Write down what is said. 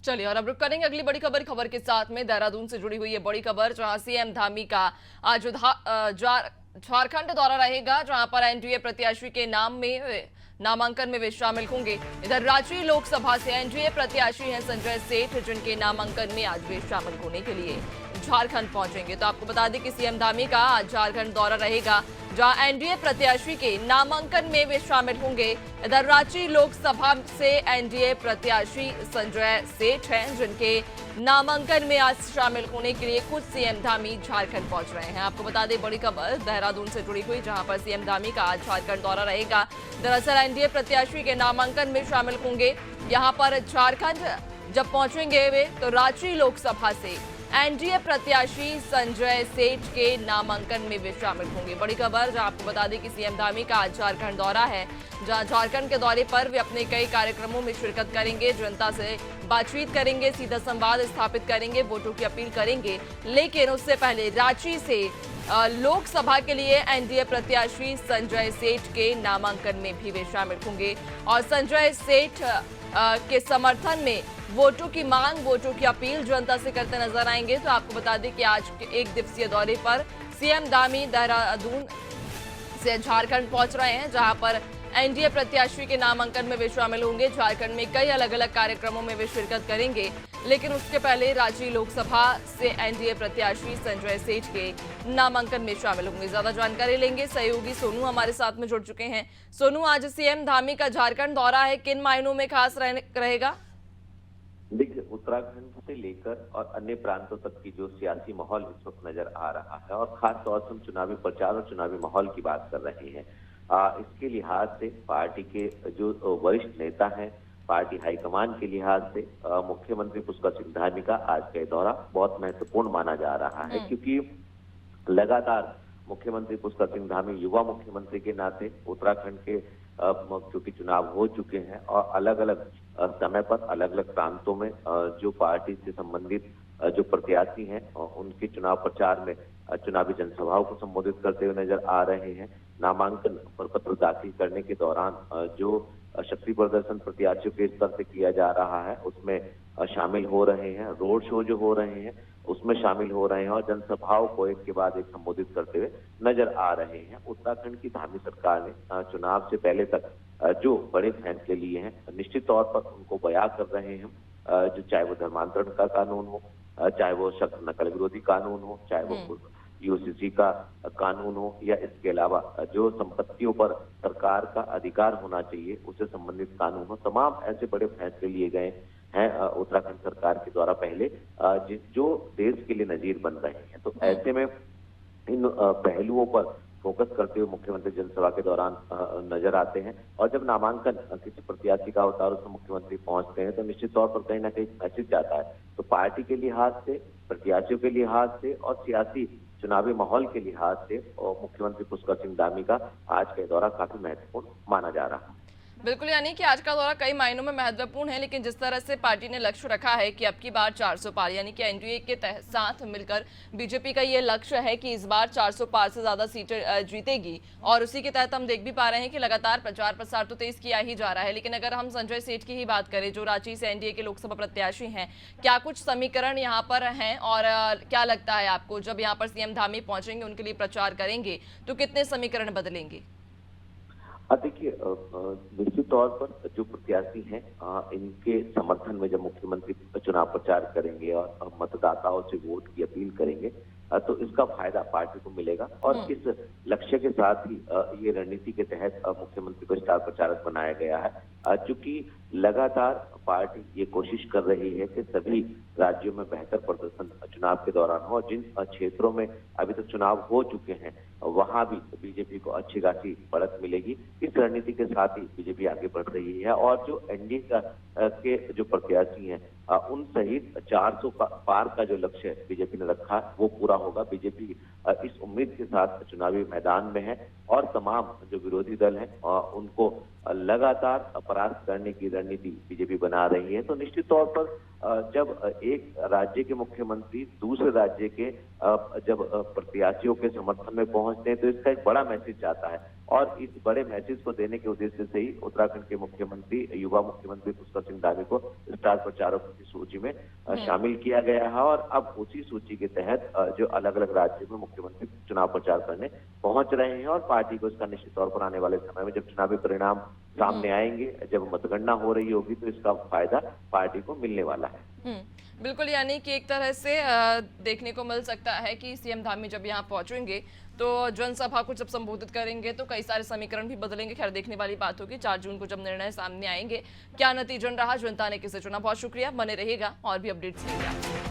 चलिए और अब रुक करेंगे अगली बड़ी खबर के साथ में। देहरादून से जुड़ी हुई ये बड़ी खबर, जहां सीएम धामी का आज झारखंड दौरा रहेगा, जहां पर एनडीए प्रत्याशी के नामांकन में वे शामिल होंगे। इधर रांची लोकसभा से एनडीए प्रत्याशी हैं संजय सेठ, जिनके नामांकन में आज वे शामिल होने के लिए झारखंड पहुंचेंगे। तो आपको बता दें कि सीएम धामी का आज झारखंड दौरा रहेगा, जहां एनडीए प्रत्याशी के नामांकन में वे शामिल होंगे। इधर रांची लोकसभा से एनडीए प्रत्याशी संजय सेठ हैं, जिनके नामांकन में आज शामिल होने के लिए खुद सीएम धामी झारखंड पहुंच रहे हैं। आपको बता दें बड़ी खबर देहरादून से जुड़ी हुई, जहां पर सीएम धामी का आज झारखंड दौरा रहेगा। दरअसल एनडीए प्रत्याशी के नामांकन में शामिल होंगे। यहां पर झारखंड जब पहुंचेंगे वे, तो रांची लोकसभा से एनडीए प्रत्याशी संजय सेठ के नामांकन में वे शामिल होंगे। बड़ी खबर, जहां आपको बता दें कि सीएम धामी का आज झारखंड दौरा है, जहां झारखंड के दौरे पर वे अपने कई कार्यक्रमों में शिरकत करेंगे, जनता से बातचीत करेंगे, सीधा संवाद स्थापित करेंगे, वोटों की अपील करेंगे। लेकिन उससे पहले रांची से लोकसभा के लिए एनडीए प्रत्याशी संजय सेठ के नामांकन में भी वे शामिल होंगे और संजय सेठ के समर्थन में वोटों की मांग, वोटों की अपील जनता से करते नजर आएंगे। तो आपको बता दें कि आज के एक दिवसीय दौरे पर सीएम धामी देहरादून से झारखंड पहुंच रहे हैं, जहां पर एनडीए प्रत्याशी के नामांकन में वे शामिल होंगे। झारखंड में कई अलग अलग कार्यक्रमों में वे शिरकत करेंगे, लेकिन उसके पहले रांची लोकसभा से एनडीए प्रत्याशी संजय सेठ के नामांकन में शामिल होंगे। ज्यादा जानकारी लेंगे, सहयोगी सोनू हमारे साथ में जुड़ चुके हैं। सोनू, आज सीएम धामी का झारखंड दौरा है, किन मायनों में खास रहेगा? देखिए, उत्तराखंड से लेकर और अन्य प्रांतों तक की जो सियासी माहौल इस वक्त नजर आ रहा है, और खास तौर से हम चुनावी प्रचार और चुनावी माहौल की बात कर रहे हैं, इसके लिहाज से पार्टी के जो वरिष्ठ नेता हैं, पार्टी हाईकमान के लिहाज से मुख्यमंत्री पुष्कर सिंह धामी का आज का दौरा बहुत महत्वपूर्ण माना जा रहा है, क्योंकि लगातार मुख्यमंत्री पुष्कर सिंह धामी युवा मुख्यमंत्री के नाते उत्तराखंड के क्योंकि चुनाव हो चुके हैं और अलग अलग समय पर अलग अलग प्रांतों में जो पार्टी से संबंधित जो प्रत्याशी हैं उनके चुनाव प्रचार में चुनावी जनसभाओं को संबोधित करते हुए नजर आ रहे हैं। नामांकन पत्र दाखिल करने के दौरान जो शक्ति प्रदर्शन प्रत्याशियों के स्तर से किया जा रहा है उसमें शामिल हो रहे हैं, रोड शो जो हो रहे हैं उसमें शामिल हो रहे हैं और जनसभाओं को एक के बाद एक संबोधित करते हुए नजर आ रहे हैं। उत्तराखंड की धामी सरकार ने चुनाव से पहले तक जो बड़े फैसले लिए हैं, निश्चित तौर पर उनको बयां कर रहे हैं, जो चाहे वो धर्मांतरण का कानून हो, चाहे वो शख्स नकल विरोधी कानून हो, चाहे वो यूसीसी का कानून हो, या इसके अलावा जो संपत्तियों पर सरकार का अधिकार होना चाहिए उससे संबंधित कानून हो, तमाम ऐसे बड़े फैसले लिए गए हैं उत्तराखंड सरकार के द्वारा पहले, जो देश के लिए नजीर बन रहे हैं। तो ऐसे में इन पहलुओं पर फोकस करते हुए मुख्यमंत्री जनसभा के दौरान नजर आते हैं, और जब नामांकन किसी प्रत्याशी का होता है और उसमें मुख्यमंत्री पहुंचते हैं तो निश्चित तौर पर कहीं ना कहीं मैसेज जाता है। तो पार्टी के लिहाज से, प्रत्याशियों के लिहाज से और सियासी चुनावी माहौल के लिहाज से मुख्यमंत्री पुष्कर सिंह धामी का आज का दौरा काफी महत्वपूर्ण माना जा रहा है। बिल्कुल, यानी कि आज का दौरा कई मायनों में महत्वपूर्ण है, लेकिन जिस तरह से पार्टी ने लक्ष्य रखा है कि अब की बार 400 पार, यानी कि एनडीए के साथ मिलकर बीजेपी का ये लक्ष्य है कि इस बार 400 पार से ज्यादा सीटें जीतेगी, और उसी के तहत हम देख भी पा रहे हैं कि लगातार प्रचार प्रसार तो तेज किया ही जा रहा है। लेकिन अगर हम संजय सेठ की ही बात करें, जो रांची से एनडीए के लोकसभा प्रत्याशी हैं, क्या कुछ समीकरण यहाँ पर हैं, और क्या लगता है आपको जब यहाँ पर सीएम धामी पहुंचेंगे, उनके लिए प्रचार करेंगे, तो कितने समीकरण बदलेंगे? देखिए, निश्चित तौर पर जो प्रत्याशी हैं इनके समर्थन में जब मुख्यमंत्री चुनाव प्रचार करेंगे और मतदाताओं से वोट की अपील करेंगे तो इसका फायदा पार्टी को मिलेगा, और इस लक्ष्य के साथ ही ये रणनीति के तहत मुख्यमंत्री को स्टार प्रचारक बनाया गया है। चूंकि लगातार पार्टी ये कोशिश कर रही है कि सभी राज्यों में बेहतर प्रदर्शन चुनाव के दौरान हो, जिन क्षेत्रों में अभी तक चुनाव हो चुके हैं वहां भी बीजेपी को अच्छी खासी बढ़त मिलेगी। इस रणनीति के साथ ही बीजेपी आगे बढ़ रही है, और जो एनडीए के जो प्रत्याशी हैं उन सहित 400 पार का जो लक्ष्य बीजेपी ने रखा वो पूरा होगा। बीजेपी इस उम्मीद के साथ चुनावी मैदान में है, और तमाम जो विरोधी दल हैं उनको लगातार परास्त करने की रणनीति बीजेपी बना रही है। तो निश्चित तौर पर जब एक राज्य के मुख्यमंत्री दूसरे राज्य के जब प्रत्याशियों के समर्थन में पहुंचते हैं तो इसका एक बड़ा मैसेज जाता है, और इस बड़े मैसेज को देने के उद्देश्य से ही उत्तराखंड के मुख्यमंत्री, युवा मुख्यमंत्री पुष्कर सिंह धामी को स्टार प्रचारकों की सूची में शामिल किया गया है। और अब उसी सूची के तहत जो अलग अलग राज्यों में मुख्यमंत्री चुनाव प्रचार करने पहुंच रहे हैं और पार्टी को इसका निश्चित तौर पर आने वाले समय में जब चुनावी परिणाम सामने आएंगे, जब मतगणना हो रही होगी, तो इसका फायदा पार्टी को मिलने वाला है। बिल्कुल, यानी कि एक तरह से देखने को मिल सकता है कि सीएम धामी जब यहाँ पहुंचेंगे तो जनसभा को जब संबोधित करेंगे तो कई सारे समीकरण भी बदलेंगे। खैर, देखने वाली बात होगी 4 जून को जब निर्णय सामने आएंगे क्या नतीजन रहा, जनता ने किसे चुना। बहुत शुक्रिया, बने रहेगा और भी अपडेट्स लेंगे।